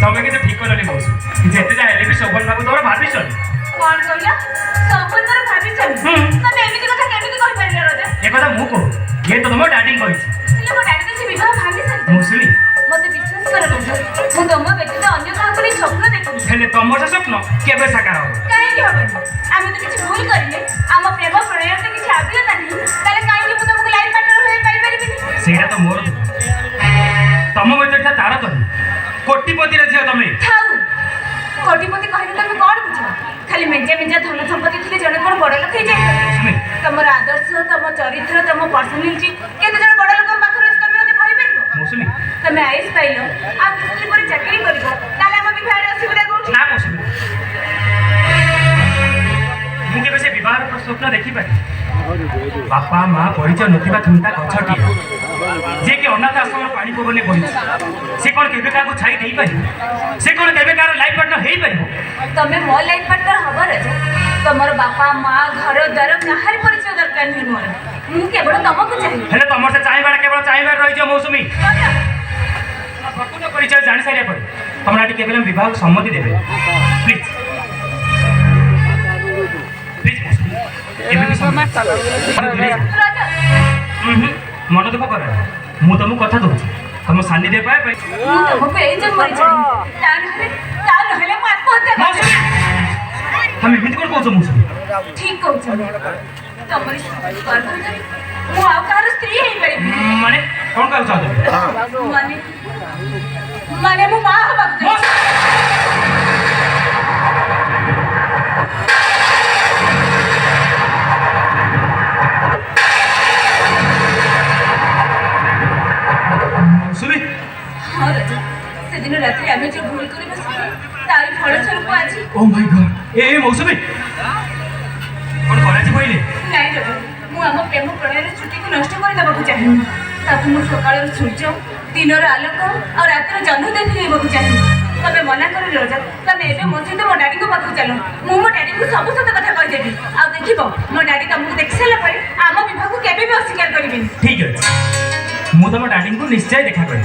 ତମେ କିନ୍ତୁ ଠିକ କଲନି ମଉସୁ ଯେତେ ଯାହା ହେଲେ ବି ଶୋଭନ ବାବୁ ତମର ଭାବିଛନ୍ତି କଣ କହିଲ ସବୁଥର ଭାବିଛନ୍ତି ତମେ ଏମିତି କଥା କେମିତି କହିପାରିଲ ରଜା ଏ କଥା ମୁଁ କହୁ ଇଏ ତ ତମ ଡାଡି କହିଛି ହେଲେ ମୋ ଡାଡି ତ ସେ ବିବାହ ଭାଙ୍ଗିଛନ୍ତି ମୌସୁମୀ ମତେ ବିଶ୍ୱାସ କର ରଜା ମୁଁ ତମ ବ୍ୟତୀତ ଅନ୍ୟ କାହାକୁ ନେଇ ସ୍ୱପ୍ନ ଦେଖୁନି ହେଲେ ତମର ସ୍ୱପ୍ନ କେବେ ସାକାର ହବ କାହିଁକି ହବନି ଆମେ ତ କିଛି ଭୁଲ କରିନେ ଆମ ପ୍ରେମ ପ୍ରଣୟରେ ତ କିଛି ଆବିଲତା ନାହିଁ ତାହେଲେ କାହିଁକି ମୁଁ ତମକୁ ଲାଇଫ ପାର୍ଟନର ହୋଇ ପାଇପାରିବିନି ସେଇଟା ତ ମୋର ଦୁଃଖ ତମ ଭିତରେ ତାର ତ କୋଟିପତିର ଝିଅ ତମେ ଥାଉ କୋଟିପତି କହିଲେ ତମେ କଣ ବୁଝ ଖାଲି ମେଞ୍ଚା ମେଞ୍ଚା ଧନ ସମ୍ପତ୍ତି ଥିଲେ ଜଣେ କଣ ବଡ ଲୋକ ହେଇଯାଏ ତମର ଆଦର୍ଶ ତମ ଚରିତ୍ର ତମ ପର୍ସନାଲିଟି କେତେ ଜଣ ବଡ ଲୋକଙ୍କ ପାଖରେ ଅଛି ତମେ ମତେ କହିପାରିବ ମୌସୁମୀ ତମେ ଆଇସ୍ ପାଇଲ ଆଉ କିଛି ଦିନ ପରେ ଚାକିରି କରିବ ତାହେଲେ ଆମ ବିବାହରେ ଅସୁବିଧା କୋଉଠି ନା ମୌସୁମୀ ମୁଁ କେବେ ସେ ବିବାହର ସ୍ୱପ୍ନ ଦେଖିପାରି ବାପା ମା ପରିଚୟ ନଥିବା ଥୁଣ୍ଟା ଗଛଟିଏ ଯିଏକି ଅନାଥ ଆଶ୍ରମର ପାଣି ପବନରେ ବହିଛି ସେ କ'ଣ କେବେ କାହାକୁ ଛାଇ ଦେଇପାରିବ ସେ କ'ଣ କେବେ କାହାର ଲାଇଫ୍ ପାର୍ଟନର ହେଇପାରିବ ତମେ ମୋ ଲାଇଫ୍ ପାର୍ଟନର ହବ ରଜ ତମର ବାପା ମା ଘର ଦ୍ୱାର କାହାରି ପରିଚୟ ଦରକାର ନୁହେଁ ମୋର ମୁଁ କେବଳ ତମକୁ ଚାହିଁବି ହେଲେ ତମର ସେ ଚାହିଁବାଟା କେବଳ ଚାହିଁବାରେ ରହିଯିବ ମୌସୁମୀ ପ୍ରକୃତ ପରିଚୟ ଜାଣି ସାରିବା ପରେ ତମର ଏଠି କେବଳ ବିବାହକୁ ସମ୍ମତି ଦେବେ ପ୍ଲିଜ୍ ମନ ଦୁଃଖ କର ମୁଁ ତମକୁ କଥା ଦଉଛି ତମ ସାନ୍ନିଧ୍ୟ ପାଇବା ପାଇଁ ମୁଁ ତମକୁ ଏଇ ଜନ୍ମରେ ଚାହିଁବି ତା ନହେଲେ ମୁଁ ଆତ୍ମହତ୍ୟା କରିବି ତମେ ଏମିତି କ'ଣ କହୁଛ ମୌସୁମୀ ଠିକ କହୁଛ ତମରି ମୁଁ ଆଉ କାହାର ସ୍ତ୍ରୀ ହେଇପାରିବି ମାନେ କ'ଣ କହିବାକୁ ଚାହୁଁଛ ମାନେ ମୁଁ ମା ହବାକୁ ଚାହୁଁଛି हाँ रजा सेदिन रात्रि आमे जो भूल करी बसिले तारी फलस्वरूप आज ओ माय गॉड ए मौसुमी कोन कराजी कइले नाही रजा मु आम प्रेम प्रणयर छुट्टी को नष्ट कर देबा चाहे ताकू मु सकाळ सूर्य दिनर आलोक और रातिर जन्म देखि देबा चाहे तबे मना कर रजा तबे एबे मो सहित मो डैडी को पाखु चलो मु मो डैडी को सब सत कथा कहि देबी आ देखिबो मो डैडी तुमको देखि साला परे आम विवाह को केबे भी अस्वीकार करिबिनी ठीक है मु तम डैडी को निश्चय देखा करी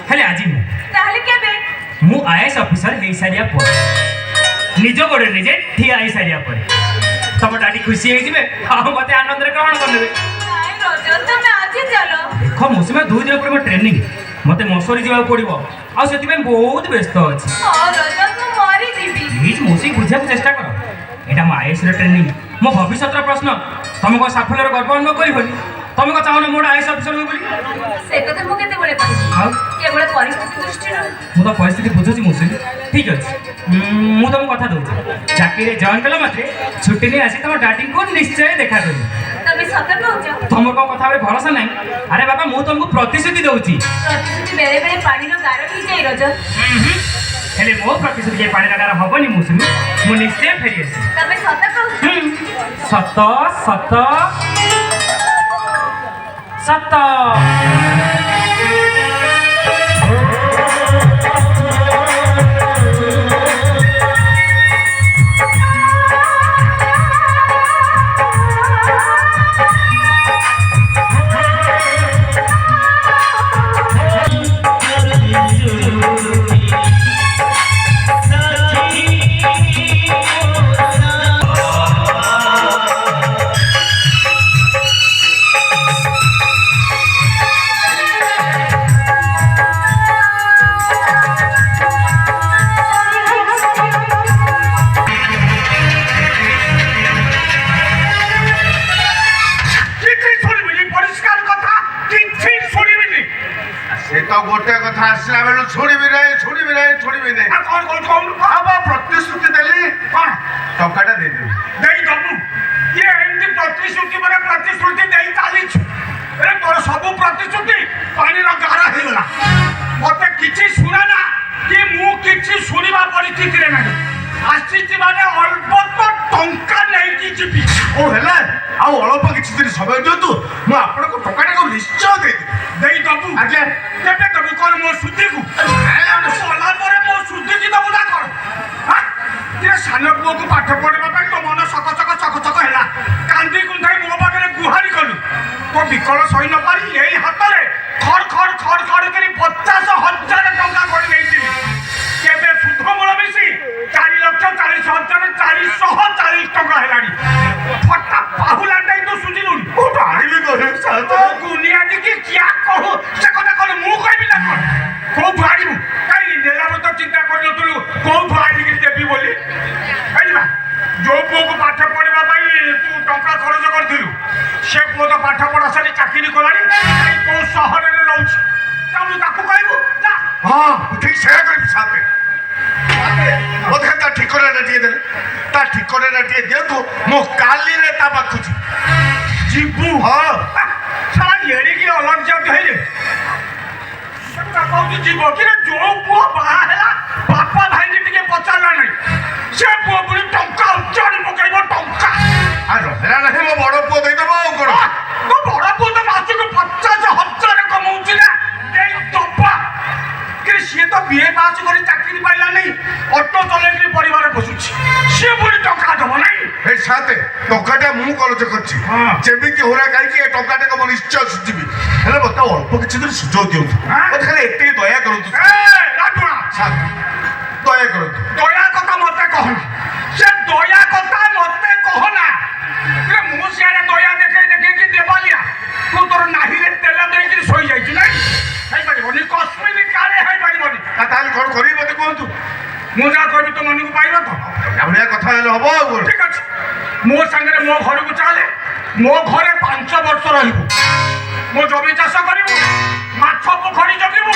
हेले आज मु ताहले केबे मु आईएएस ऑफिसर हे सारिया पर निज गोड़े निजे ठिया आई सारिया पर तम डैडी खुशी हे जिवे आ मते आनंद रे ग्रहण कर लेबे नाइ रजा तमे आज चलो देखो मौसुमी 2 दिन पर ट्रेनिंग मते मसोरी जीवा पड़िबो आ सेति में बहुत व्यस्त अछि हां रजा तू मारी दीबी प्लीज मोसी बुझा चेष्टा करो एटा म आईएएस रे ट्रेनिंग मो भविष्य प्रश्न तुमको साफल्यर गर्व अनुभव करिबनी तुम को चाहो ना मोर आईएएस ऑफिसर हो बोली से कथा मु केते बोले कहबी केवल परिस्थिति दृष्टि मु तो परिस्थिति बुझुची मौसुमी ठीक अछि मु तुम कथा दउची चाकरी जॉइन कला मात्रे छुट्टी नै आसी तुम डैडी को निश्चय देखा करी तबे सत कहउछ तुम को कथा रे भरोसा नै अरे बाबा मु तुमको प्रतिश्रुति दउची प्रतिश्रुति बेले बेले पानी रो गारो ही जाई रज हेले मो प्रतिश्रुति के पानी लगार हबनी मौसुमी मु निश्चय फेरी आसी तबे सत कहउछ सत सत सत गोटे कथा आसला बेलू छोड़बी ना प्रतिश्रुति देली कौन टंकाटा दे देबी ये एमती प्रतिश्रुति माने प्रतिश्रुति देई चाली अरे तोर सब प्रतिश्रुति पानी रो गारा हे गला मते किछि सुना ना कि मु किछि सुनिबा परिस्थिति रे नाही आसीछि माने अल्प तो टंका नै कि जिबी ओ हेला आ अल्प किछि दिन समय दियतु मु आपन को टंकाटा को निश्चय देई दबु आके केबे दबु कोन मो सुद्धि को सोला परे मो सुद्धि की दबु ना कर हां ये सानो पुओ को पाठ पढेबा पई तो मन सक सक हेला कांदी कुंठाई मो पाखरे गुहारी कलु तो विकल सही न पारी एई हाथ रे खड़ खड़ करी 50,000 टंका गड़ी देइछि केबे ଆଣିବି ଫଟା ପାହୁଲା ଟାଇ ତୁ ସୁଝିଲୁଣି କୋଉଠୁ ଆଣିବି କହିଲେ ସାତ ଗୁନିଆ ଟିକେ କିଆ କହୁ ସେ କଥା କଣ ମୁଁ କହିବି ନା କଣ କୋଉଠୁ ଆଣିବୁ କାଇଁ ନେଲାର ତ ଚିନ୍ତା କରିନଥିଲୁ କୋଉଠୁ ଆଣିକି ଦେବି ବୋଲି ବୁଝିବା ଯୋଉ ପୁଅକୁ ପାଠ ପଢିବା ପାଇଁ ତୁ ଟଙ୍କା ଖର୍ଚ୍ଚ କରିଥିଲୁ ସେ ପୁଅ ତ ପାଠ ପଢା ସାରି ଚାକିରି କଲାଣି କୋଉ ସହରରେ ରହୁଛି ତାକୁ ତାକୁ କହିବୁ ଯା ହଁ ଠିକ ସେୟା କରିବି ସାତେ ମୋତେ ତା ଠିକଣାଟା ଟିକେ ଦେଲେ ତା ଠିକଣାଟା ଟିକେ ଦିଅନ୍ତୁ ମୁଁ କାଲିରେ ତା ପାଖକୁ ଯିବୁ ହଁ ସାରା ଏଡ଼ିକି ଅଲଜ୍ୟା ଧଇଲେ କହୁଛି ଯିବ କି ଯୋଉ ପୁଅ ବାହା ହେଲା ବାପା ଭାଇକି ଟିକେ ପଚାରିଲା ନାହିଁ ସେ ପୁଅ ପୁଣି ଟଙ୍କା ଉଚ୍ଚାରି ପକେଇବ ଟଙ୍କା ଆଉ ରହିଲା ନାହିଁ ମୋ ବଡ଼ ପୁଅ ଦେଇଦେବ ଆଉ କ'ଣ ମୋ ବଡ଼ ପୁଅ ତ ମାସକୁ 50,000 କମଉଛି ନା ଏଇ ଦବା କିନ୍ତୁ ସିଏ ତ ବିଏ ପାସ୍ କରି ଚାକିରି ପାଇଲା ନାହିଁ ଅଟୋ ଚଲେଇକିରି ପରିବାର ପୋଷୁଛି ସିଏ ପୁଣି ଟଙ୍କା ଦେବ ନାହିଁ এই সাথে টঙ্কাটা মু খরচ করছি যেমিতি হোরা খাইকি এই টঙ্কাটাকে মু নিশ্চয় সুঝিবি হেলে মতো অল্প কিছু দিন সুযোগ দিয়ন্তু মতে খালি এতে দয়া করন্তু রাজুয়া সাথে দয়া করন্তু দয়া কথা মতে কহনা সে দয়া কথা মতে কহনা মু সিয়ারে দয়া দেখে দেখে কি দেবালিয়া তু তোর নাহিরে তেল ଦେଇକିରି ଶୋଇ ଯାଇଛୁ ନାଇଁ ହେଇପାରିବନି କଶ୍ମୀରୀ କାଳେ ହେଇପାରିବନି তাহলে কোন করি মতে কুহন্তু ମୁଁ ଯାହା କହିବି ତୋ ମନକୁ ପାଇବ ତ এমনিয়া কথা হলে হব আর কোন ঠিক আছে ମୋ ସାଙ୍ଗରେ ମୋ ଘରକୁ ଚାଲେ ମୋ ଘରେ 5 ବର୍ଷ ରହିବୁ ମୋ ଜମି ଚାଷ କରିବୁ ମାଛ ପୋଖରୀ ଜଗିବୁ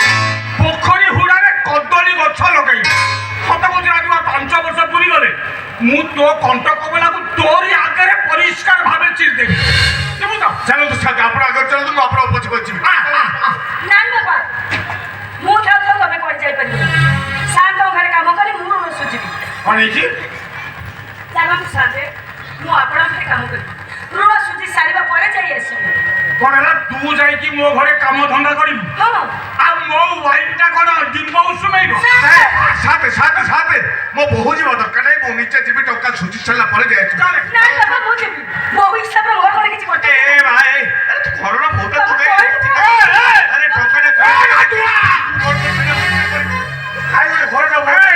ପୋଖରୀ ହୁଡ଼ାରେ କଦଳୀ ଗଛ ଲଗେଇବୁ ସତ କହୁଛି ରାଜୁଆ 5 ବର୍ଷ ପୁରୀ ଗଲେ ମୁଁ ତୋ କଣ୍ଟ କବଲାକୁ ତୋରି ଆଗରେ ପରିଷ୍କାର ଭାବେ ଚିରି ଦେବି ଯିବୁ ତ ଚାଲନ୍ତୁ ସାথে আপনার আগে চলନ୍ତୁ ମୁଁ আপনার পଛে পଛে ନାଇଁ ବାପା ମୁଁ ଥାଉ ଥାଉ ତମେ କୁଆଡ଼େ ଯାଇପାରିବନି ସାରଙ୍କ ଘରେ କାମ କରି ମୁଁ ଋଣ ସୁଝିବି କ'ଣ ହେଇଛି ଚାଲନ୍ତୁ ସାରେ ମୁଁ ଆପଣଙ୍କ ଘରେ କାମ କରିବି ଋଣ ସୁଝି ସାରିବା ପରେ ଯାଇ ଆସିବି କ'ଣ ହେଲା ତୁ ଯାଇକି ମୋ ଘରେ କାମ ଧନ୍ଦା କରିବୁ ହଁ ଆଉ ମୋ ୱାଇଫଟା କ'ଣ ଡିମ୍ବ ଉଷୁମେଇବ সাথে সাথে সাথে ମୋ ବୋହୁ ଯିବା ଦରକାର ନାହିଁ ମୁଁ ନିଜେ ଯିବି ଟଙ୍କା ସୁଝି ସାରିଲା ପରେ ଯାଇ ଆସିବି ଚାଲେ ନାଇଁ ବାପା ମୁଁ ଯିବି ବୋହୂ ହିସାବରେ ମୋର କ'ଣ କିଛି କଥା এ ভাই আরে তুই ঘরনা বহুত তো দেই আরে টঙ্কাটা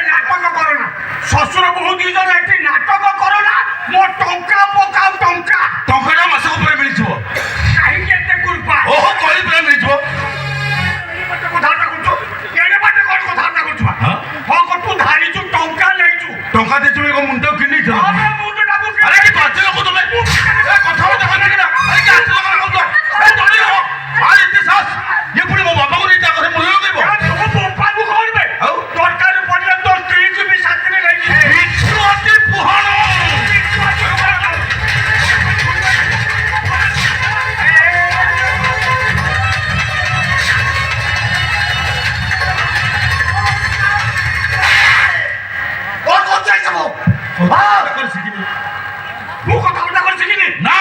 নাটক করো না শ্বশুর বহু দুইজন একটি নাটক করো না মো টঙ্কা পকাও টঙ্কা টঙ্কাটা মাসক উপরে মিলিଯିବ কাহিঁকি এতে কুরপা ওহো কলি পুরা মিলিଯିବ কথাটা করছো এড়ে বাটে কোন কথাটা করছো হ্যাঁ কটু ধারিছু টঙ্কা নেইছু টঙ্কা দিছু এগো মুন্ড কিনি দিল আরে মুন্ডটাকু আরে কি বাজে লোক তুমি এ কথা বলতে পারে না আরে কি আসলে কথা বলতো এ জলদি হো আর এতে সাস এ পুরি মো বাবা কো নিতা করে মূল্য দেব বাবু করবে দরকার পড়লে তোর স্ত্রীকে বি সাথে নেইছি বিচ্ছু আতি পুহানো ওর কোন চাই যাব হ্যাঁ করছি কি মু কথাটা করছি কি না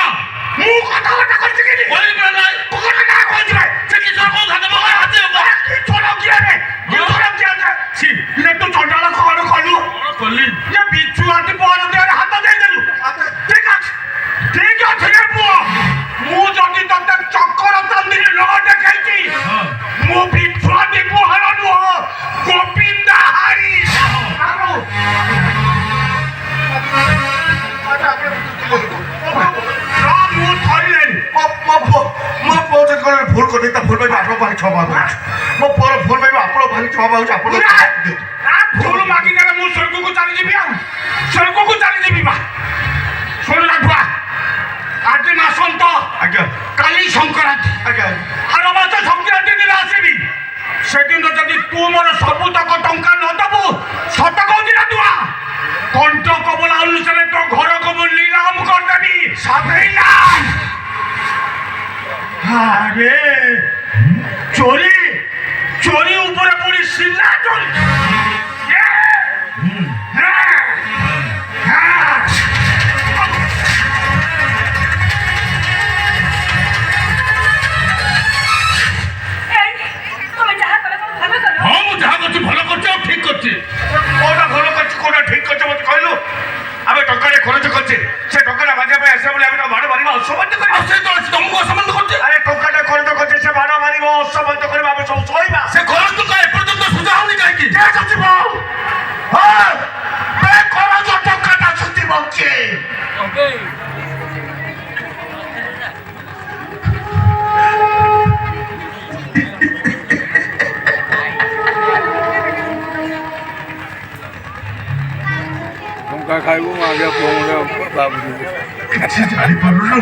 মু কথাটা করছি কি কলি পুরা নাই কথাটা না করছি ভাই সে কি সর কোন খাতে বড় হাতে কি চলো কি রে কি চলো কি আছে ছি লে তো চন্ডাল খাওয়ানো কলু কলি যে বিচ্ছু আটি বড় দেওয়ার হাত দেই দেলু ঠিক আছে রে পুଅ ମୁଁ ଯଦି ତତେ ଚକ୍କର ଚାନ୍ଦିନୀ ନ ଦେଖାଇଛି ମୁଁ ବିଚ୍ଛୁ ଆଟି ପୁଅର ନୁହଁ ଗୋବିନ୍ଦା ହାରି ମୁଁ ଧରିଲେଣି ମୋ ପୁଅ ଯଦି କ'ଣ ଭୁଲ କରିଦେଇ ତା ଭୁଲ ପାଇବି ଆପଣ ଭାଇ କ୍ଷମା କରୁଛି ମୋ ପୁଅର ଭୁଲ ପାଇବି ଆପଣ ଭାଇ କ୍ଷମା ପାଉଛି ଆପଣ ଦିଅନ୍ତୁ ଭୁଲ ମାଗିଦେଲେ ମୁଁ ସ୍ୱର୍ଗକୁ ଚାଲିଯିବି ଆଉ ସ୍ୱର୍ଗକୁ ଚାଲିଯିବି ବା ଶୁଣ ରାଘୁଆ ଆଜି ମାସନ୍ତ ଆଜ୍ଞା କାଲି ସଂକ୍ରାନ୍ତି ଆଜ୍ଞା ଆର ମାସ ସଂକ୍ରାନ୍ତି ଦିନ ଆସିବି ସେଦିନ ଯଦି ତୁ ମୋର ସବୁତକ ଟଙ୍କା ନ ଦେବୁ ସତ କହୁଛି ନା ତୁଆ କଣ୍ଟ କବଲା ଅନୁସାରେ ତୋ ଘରକୁ ମୁଁ ନିଲାମ କରିଦେବି ସାଧେଇଲାମ আরে চোরি চোরি উপরে পড়ি সিনা চোরি তুমি যাহা কলে তুমি ভালো করো ହଁ ମୁଁ ଯାହା କରୁଛି ଭଲ କରୁଛି ଆଉ ଠିକ କରୁଛି କୋଉଟା ଭଲ କରୁଛି କୋଉଟା ଠିକ କରୁଛି ମତେ କହିଲୁ ଆମେ ଟଙ୍କାଟେ ଖର୍ଚ୍ଚ କରୁଛେ ସେ ଟଙ୍କାଟା ମାଗିବା ପାଇଁ ଆସିବା ବୋଲି ଆମେ ମାଡ଼ ମାରିବା ଅସମ୍ମାନ କରିବା ସେ ତ ତମକୁ ଅସମ୍ମାନ କରୁଛେ ଆରେ ଟଙ୍କାଟା ଖର୍ଚ୍ଚ କରୁଛେ ସେ ମାଡ଼ ମାରିବ ଅସମ୍ମାନ କରିବା ଟଙ୍କା ଖାଇବୁ ମୁଁ ଆଗେ ପୁଅ ଭାବୁଛି କିଛି ଜାଣିପାରୁନୁ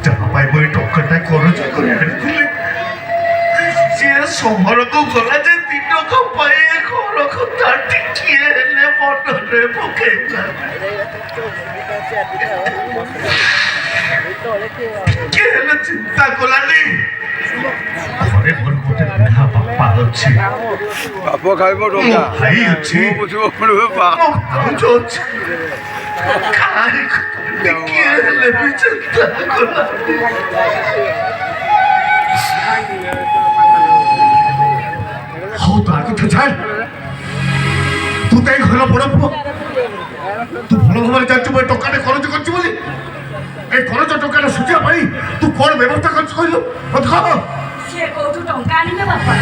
ଯାହା ପାଇଁ ମୁଁ ଏ ଟଙ୍କାଟା କରଜ କରି ଆଣିଥିଲି ସିଏ ସହରକୁ ଗଲା ଯେ ଦିନକ ପାଇଁ ଏ ଘର କଥା ଟିକିଏ ହେଲେ ମନରେ ପକେଇଲା କିଏ ହେଲେ ଚିନ୍ତା କଲାନି ଘରେ ମୋର ଗୋଟେ ବୁଢା ବାପା ଅଛି ବାପ ଖାଇବ ମୋ ଟଙ୍କା ଭାଇ ଅଛି ମୁଁ ବୁଝିବ ପଡ଼ିବ ବାପ ମୋ ଭାଉଜ ଅଛି କାହାରି କଥା ଟିକିଏ ହେଲେ ବି ଚିନ୍ତା କଲାନି ହଉ ତା କଥା ଛାଡ଼ ତୁ ତ ଏଇ ଘର ବଡ଼ ପୁଅ ତୁ ଭଲ ଭାବରେ ଜାଣିଛୁ ମୁଁ ଏ ଟଙ୍କାଟେ କରଜ କରିଛୁ ବୋଲି ଏ କରଜ ଟଙ୍କାଟା ସୁଝିବା ପାଇଁ ତୁ କ'ଣ ବ୍ୟବସ୍ଥା କରିଛୁ କହିଲୁ ମତେ କହ ସିଏ କୋଉଠୁ ଟଙ୍କା ଆଣିବେ ବାପା?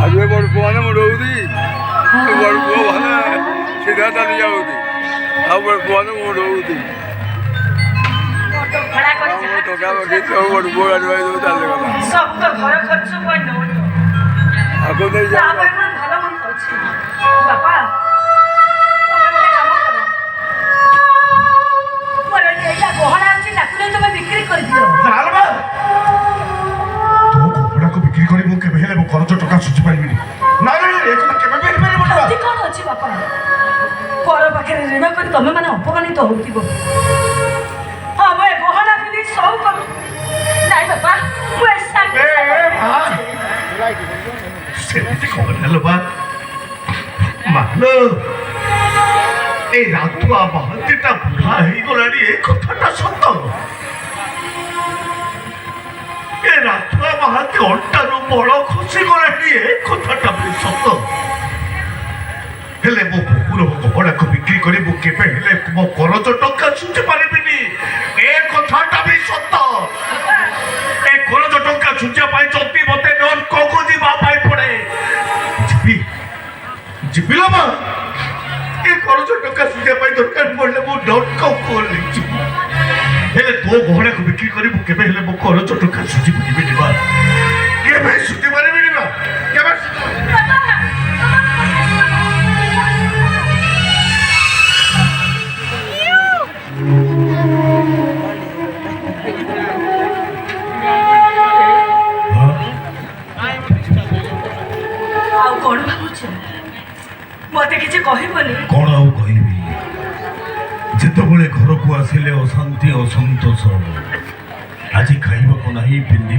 ଆଜି ବଡ଼ ପୁଅ ମାନେ ମୁଁ ରହୁଛି ବଡ଼ ପୁଅ ମାନେ ସିଧା ଚାଲି ଯାଉଛି ଆଉ ବଡ଼ ପୁଅ ମାନେ ମୁଁ ରହୁଛି ଭଡ଼ା କରି ମୁଁ ଟଙ୍କା ପକେଇଛି ସବୁ ବଡ଼ ପୁଅ ଗାଡ଼ି ଭାଇ ସବୁ ଚାଲିଗଲା ସବୁ ତ ଘର ଖର୍ଚ୍ଚ ପାଇଁ ନଉଛ ଆକୁ ନେଇ ତା ଯାଉ ପାଇଁ ମୋର ଭଲ ମନ ଅଛି ବାପା ତମେ ଗୋଟେ କାମ କର ମୋର ଏଇଟା ଗହଣା ଅଛି ତାକୁ ନେଇ ତମେ ବିକ୍ରି କରିଦିଅ ଆଲବା ତୋ କପଡ଼ାକୁ ବିକ୍ରି କରି ମୁଁ କେବେ ହେଲେ ମୋ କରଜ ଟଙ୍କା ସୁଝି ପାରିବିନି ନା ନା ଏ କଥା କେବେ ବି ହେଇପାରିବ ନା ଏମିତି କ'ଣ ଅଛି ବାପା ପର ପାଖରେ ଋଣ କରି ତମେ ମାନେ ଅପମାନିତ ହଉଥିବ ହଁ ମୁଁ ଏ ଗହଣା ପିନ୍ଧି ସବୁ କରୁ ନାଇଁ ବାପା ମୁଁ ଏ ସାଙ୍ଗେ ସେମିତି କଣ ହେଲ ବା ମାଲୋ ଏ ରାତୁଆ ମହାନ୍ତିଟା ବୁଢା ହେଇଗଲାଣି ଏ କଥାଟା ସତ ଏ ରାତୁଆ ମହାନ୍ତି ଅଣ୍ଟାରୁ ବଳ ଖସିଗଲାଣି ଏ କଥାଟା ବି ସତ ହେଲେ ମୋ ବୋହୁର କପଡ଼ାକୁ ବିକ୍ରି କରି ମୁଁ କେବେ ହେଲେ ମୋ କରଜ ଟଙ୍କା ସୁଝି ପାରିବିନି ଏ କଥାଟା ବି ସତ ଏ କରଜ ଟଙ୍କା ସୁଝିବା ପାଇଁ ଯଦି ମତେ ନର୍କକୁ ଯିବା ପାଇଁ ପଡେ ଯିବି ଯିବି ଲୋ ମା ଏ କରଜ ଟଙ୍କା ସୁଝିବା ପାଇଁ ଦରକାର ପଡିଲେ ମୁଁ ନର୍କକୁ ଯିବି ହେଲେ ତୋ ଗହଣାକୁ ବିକ୍ରି କରି ମୁଁ କେବେ ହେଲେ ମୋ କରଜ ଟଙ୍କା ସୁଝି ପାରିବିନି ବା କେବେ ସୁଝି ପାରିବିନି ବା କେବେ ଆଉ କ'ଣ ଭାବୁଛ ମତେ କିଛି କହିବନି କ'ଣ ଆଉ କହିବି ଯେତେବେଳେ ଘରକୁ ଆସିଲେ ଅଶାନ୍ତି ଅସନ୍ତୋଷ ଆଜି ଖାଇବାକୁ ନାହିଁ ପିନ୍ଧିବା